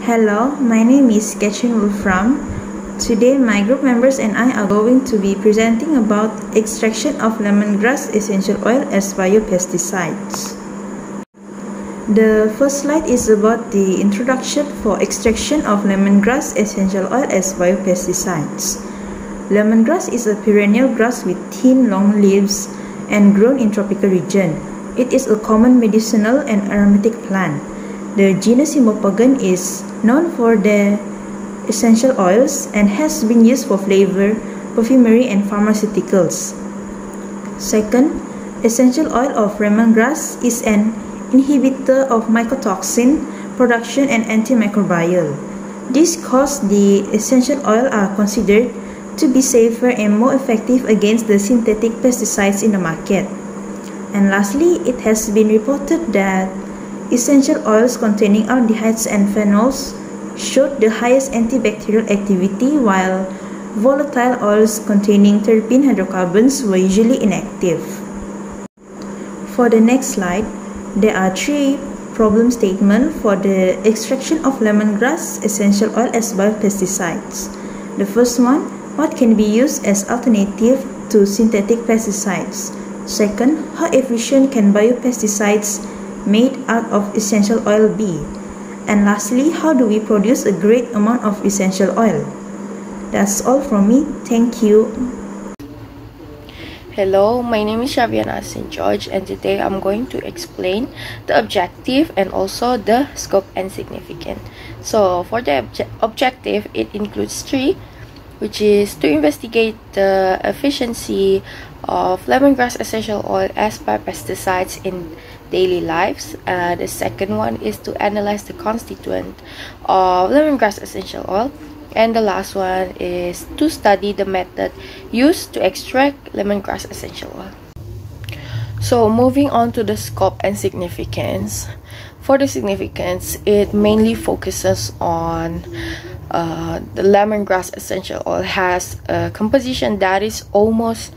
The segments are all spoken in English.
Hello, my name is Kejuruteraan. Today my group members and I are going to be presenting about extraction of lemongrass essential oil as biopesticides. The first slide is about the introduction for extraction of lemongrass essential oil as biopesticides. Lemongrass is a perennial grass with thin long leaves and grown in tropical region. It is a common medicinal and aromatic plant. The genus Cymbopogon is known for their essential oils and has been used for flavor, perfumery, and pharmaceuticals. Second, essential oil of lemongrass is an inhibitor of mycotoxin production and antimicrobial. This causes the essential oil are considered to be safer and more effective against the synthetic pesticides in the market. And lastly, it has been reported that essential oils containing aldehydes and phenols showed the highest antibacterial activity, while volatile oils containing terpene hydrocarbons were usually inactive. For the next slide, there are three problem statements for the extraction of lemongrass essential oil as biopesticides. The first one, what can be used as alternative to synthetic pesticides? Second, how efficient can biopesticides made out of essential oil be? And lastly, how do we produce a great amount of essential oil? That's all from me. Thank you. Hello, my name is Jabatan St. George, and today I'm going to explain the objective and also the scope and significance. So for the objective, it includes three, which is to investigate the efficiency of lemongrass essential oil as biopesticides in daily lives. The second one is to analyze the constituent of lemongrass essential oil, and the last one is to study the method used to extract lemongrass essential oil. So moving on to the scope and significance. For the significance, it mainly focuses on the lemongrass essential oil has a composition that is almost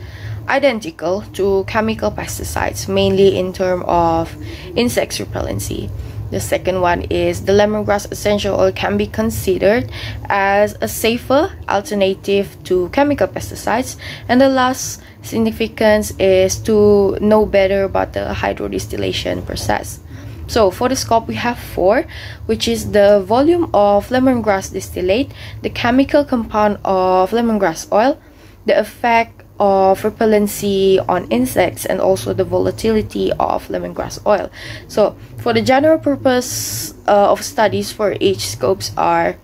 identical to chemical pesticides, mainly in terms of insect repellency. The second one is the lemongrass essential oil can be considered as a safer alternative to chemical pesticides. And the last significance is to know better about the hydrodistillation process. So for the scope, we have four, which is the volume of lemongrass distillate, the chemical compound of lemongrass oil, the effect of repellency on insects, and also the volatility of lemongrass oil. So for the general purpose of studies for each scopes are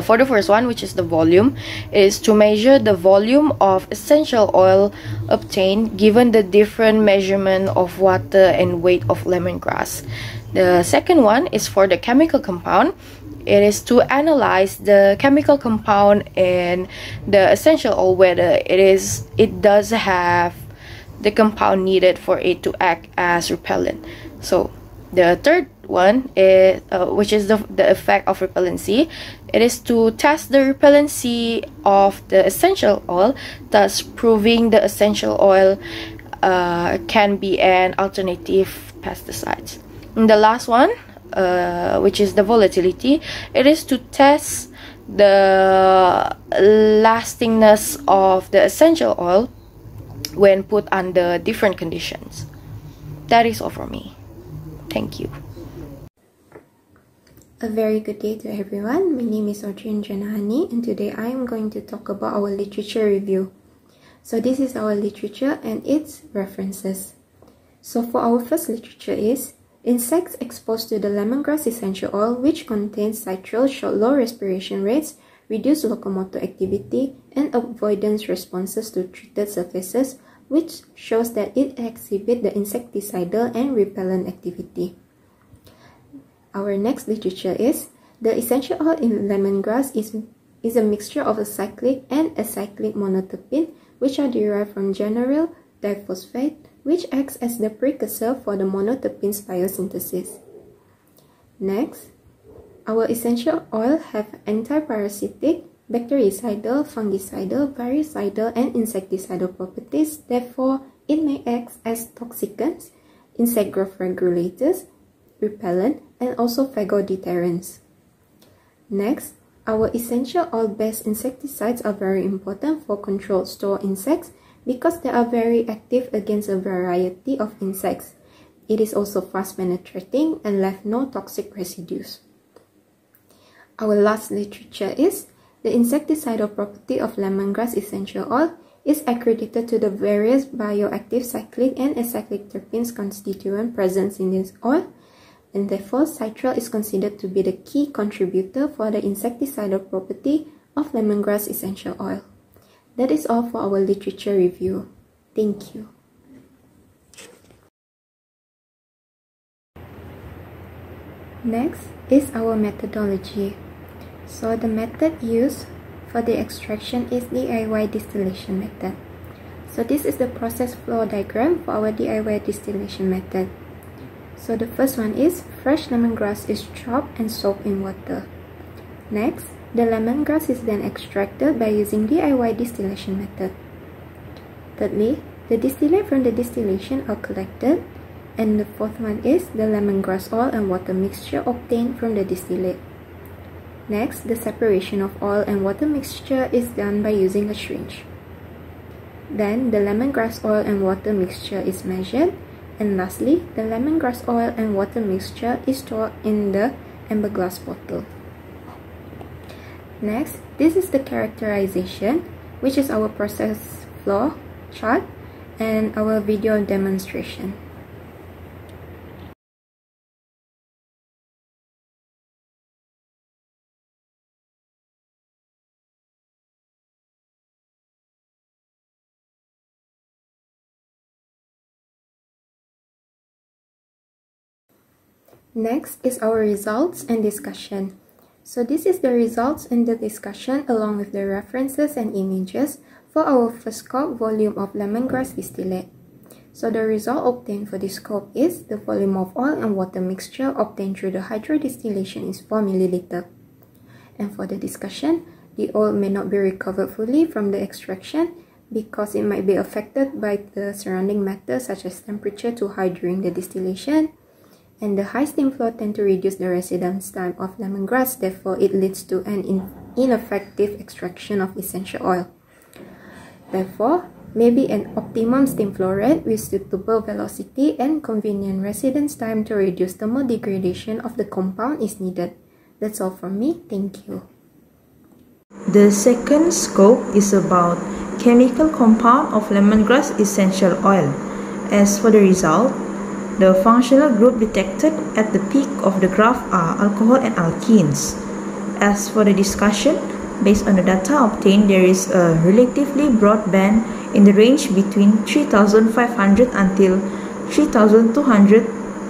for the first one, which is the volume, is to measure the volume of essential oil obtained given the different measurement of water and weight of lemongrass. The second one is for the chemical compound. It is to analyze the chemical compound in the essential oil, whether it does have the compound needed for it to act as repellent. So the third one is which is the effect of repellency. It is to test the repellency of the essential oil, thus proving the essential oil can be an alternative pesticide. And the last one, which is the volatility, it is to test the lastingness of the essential oil when put under different conditions. That is all for me. Thank you. A very good day to everyone. My name is Audrey Janahani, and today I am going to talk about our literature review. So this is our literature and its references. So for our first literature is insects exposed to the lemongrass essential oil, which contains citral, show low respiration rates, reduced locomotor activity, and avoidance responses to treated surfaces, which shows that it exhibits the insecticidal and repellent activity. Our next literature is the essential oil in lemongrass is a mixture of a cyclic and acyclic monoterpene, which are derived from generyl diphosphate, which acts as the precursor for the monoterpene's biosynthesis. Next, our essential oil have antiparasitic, bactericidal, fungicidal, virucidal, and insecticidal properties. Therefore, it may act as toxicants, insect growth regulators, repellent, and also phagodeterrents. Next, our essential oil-based insecticides are very important for controlled store insects because they are very active against a variety of insects. It is also fast penetrating and left no toxic residues. Our last literature is the insecticidal property of lemongrass essential oil is accredited to the various bioactive cyclic and acyclic terpenes constituent present in this oil, and therefore citral is considered to be the key contributor for the insecticidal property of lemongrass essential oil. That is all for our literature review. Thank you. Next is our methodology. So the method used for the extraction is DIY distillation method. So this is the process flow diagram for our DIY distillation method. So the first one is fresh lemongrass is chopped and soaked in water. Next, the lemongrass is then extracted by using DIY distillation method. Thirdly, the distillate from the distillation are collected. And the fourth one is the lemongrass oil and water mixture obtained from the distillate. Next, the separation of oil and water mixture is done by using a syringe. Then, the lemongrass oil and water mixture is measured. And lastly, the lemongrass oil and water mixture is stored in the amber glass bottle. Next, this is the characterization, which is our process flow chart and our video demonstration. Next is our results and discussion. So this is the results and the discussion along with the references and images for our first scope volume of lemongrass distillate. So the result obtained for this scope is the volume of oil and water mixture obtained through the hydrodistillation is 4 ml. And for the discussion, the oil may not be recovered fully from the extraction because it might be affected by the surrounding matter such as temperature too high during the distillation, and the high steam flow tend to reduce the residence time of lemongrass, therefore it leads to an ineffective extraction of essential oil. Therefore, maybe an optimum steam flow rate with suitable velocity and convenient residence time to reduce thermal degradation of the compound is needed. That's all from me. Thank you. The second scope is about chemical compound of lemongrass essential oil. As for the result, the functional group detected at the peak of the graph are alcohol and alkenes. As for the discussion, based on the data obtained, there is a relatively broad band in the range between 3500 until 3200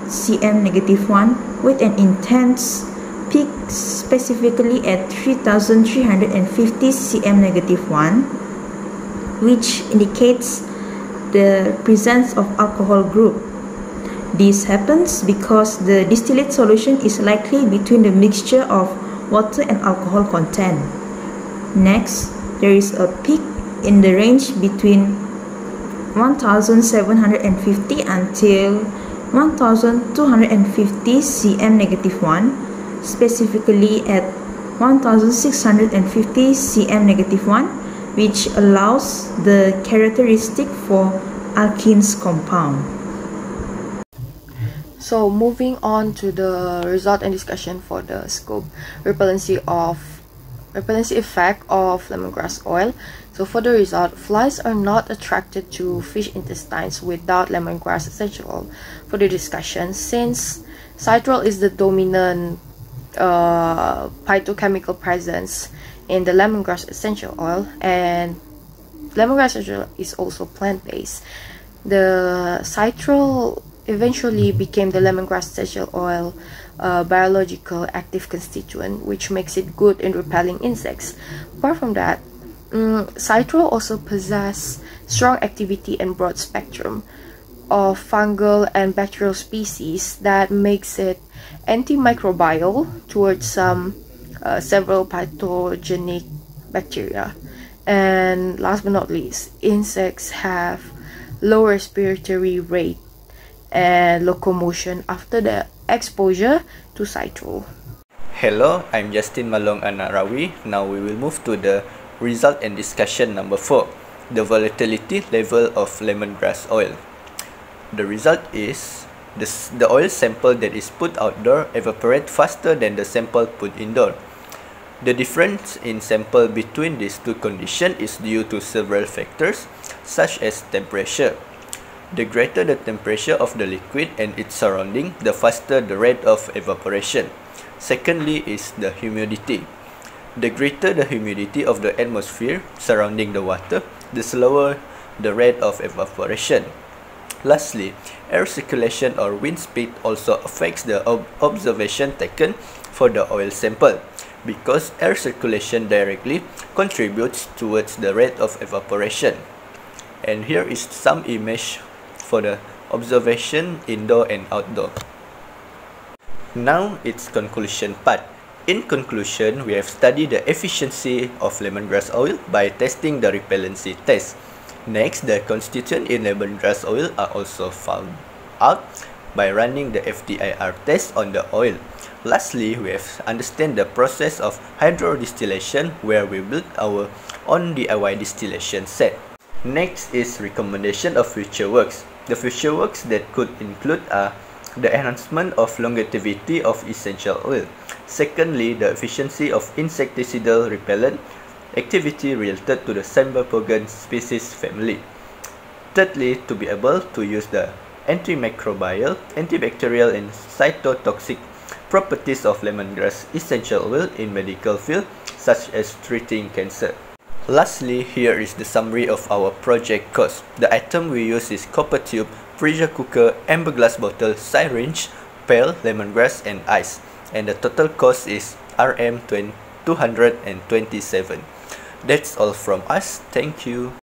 cm-1 with an intense peak specifically at 3350 cm-1, which indicates the presence of alcohol group. This happens because the distillate solution is likely between the mixture of water and alcohol content. Next, there is a peak in the range between 1750 until 1250 cm-1, specifically at 1650 cm-1, which allows the characteristic for alkenes compound. So moving on to the result and discussion for the scope repellency effect of lemongrass oil. So for the result, flies are not attracted to fish intestines without lemongrass essential oil. For the discussion, since citral is the dominant phytochemical presence in the lemongrass essential oil, and lemongrass essential oil is also plant-based, the citral eventually became the lemongrass essential oil biological active constituent, which makes it good in repelling insects. Apart from that, citral also possess strong activity and broad spectrum of fungal and bacterial species that makes it antimicrobial towards several pathogenic bacteria. And last but not least, insects have low respiratory rate and locomotion after the exposure to citral. Hello, I'm Justin Malong Anarawi. Now we will move to the result and discussion number 4, the volatility level of lemongrass oil. The result is the oil sample that is put outdoor evaporates faster than the sample put indoor. The difference in sample between these two conditions is due to several factors, such as temperature. The greater the temperature of the liquid and its surrounding, the faster the rate of evaporation. Secondly is the humidity. The greater the humidity of the atmosphere surrounding the water, the slower the rate of evaporation. Lastly, air circulation or wind speed also affects the observation taken for the oil sample, because air circulation directly contributes towards the rate of evaporation. And here is some image for the observation indoor and outdoor. Now it's conclusion part. In conclusion, we have studied the efficiency of lemongrass oil by testing the repellency test. Next, the constituents in lemongrass oil are also found out by running the FDIR test on the oil. Lastly, we have understand the process of hydrodistillation, where we build our own DIY distillation set. Next is recommendation of future works. The future works that could include are the enhancement of longevity of essential oil. Secondly, the efficiency of insecticidal repellent activity related to the Cymbopogon species family. Thirdly, to be able to use the antimicrobial, antibacterial and cytotoxic properties of lemongrass essential oil in medical field, such as treating cancer. Lastly, here is the summary of our project cost. The item we use is copper tube, pressure cooker, amber glass bottle, syringe, pail, lemongrass and ice. And the total cost is Rm 227. That's all from us. Thank you.